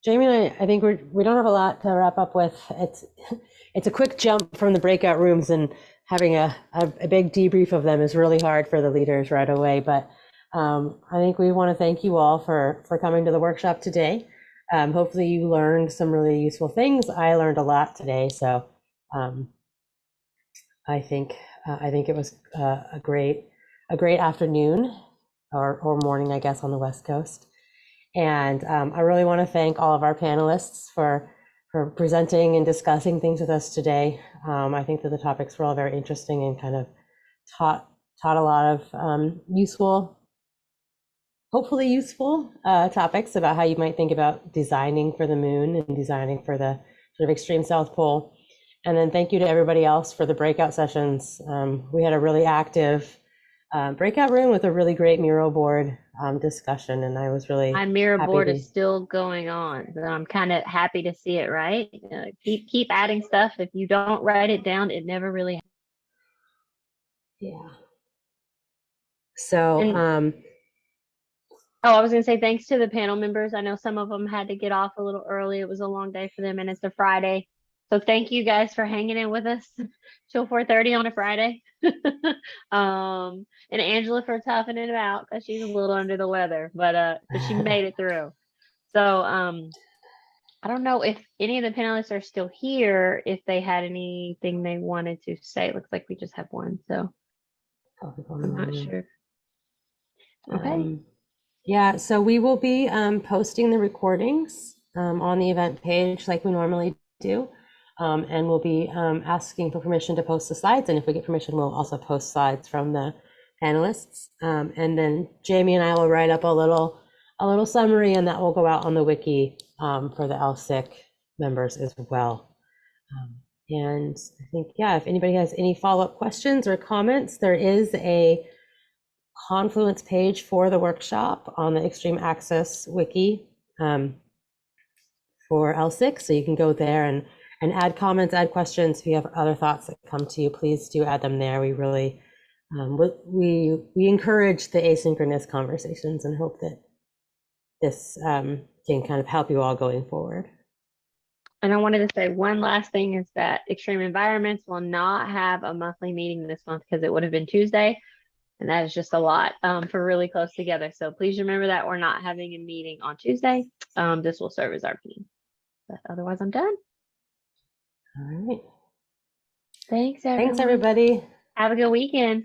Jamie and I think we don't have a lot to wrap up with. It's a quick jump from the breakout rooms, and having a big debrief of them is really hard for the leaders right away. But I think we want to thank you all for coming to the workshop today. Hopefully you learned some really useful things. I learned a lot today, so I think it was a great afternoon or morning, I guess, on the West Coast. And I really want to thank all of our panelists for presenting and discussing things with us today. I think that the topics were all very interesting and kind of taught a lot of hopefully useful topics about how you might think about designing for the moon and designing for the sort of extreme South Pole. And then thank you to everybody else for the breakout sessions. We had a really active breakout room with a really great Miro board discussion, and I was really my Miro board is still going on, so I'm kind of happy to see it. Right, keep adding stuff. If you don't write it down, it never really. Yeah. So. Oh, I was going to say thanks to the panel members. I know some of them had to get off a little early. It was a long day for them, and it's a Friday. So thank you guys for hanging in with us till 4:30 on a Friday. And Angela for toughing it out because she's a little under the weather, but she made it through. So I don't know if any of the panelists are still here, if they had anything they wanted to say. It looks like we just have one, so I'm not sure. Okay. Yeah, so we will be posting the recordings on the event page like we normally do. And we'll be asking for permission to post the slides. And if we get permission, we'll also post slides from the panelists. And then Jamie and I will write up a little summary, and that will go out on the wiki for the LSIC members as well. And I think, yeah, if anybody has any follow-up questions or comments, there is a Confluence page for the workshop on the Extreme Access Wiki for LSIC. So you can go there and add comments, add questions. If you have other thoughts that come to you, please do add them there. We really, we encourage the asynchronous conversations and hope that this can kind of help you all going forward. And I wanted to say one last thing is that Extreme Environments will not have a monthly meeting this month because it would have been Tuesday. And that is just a lot for really close together. So please remember that we're not having a meeting on Tuesday. This will serve as our meeting. But otherwise, I'm done. All right. Thanks, everyone. Thanks, everybody. Have a good weekend.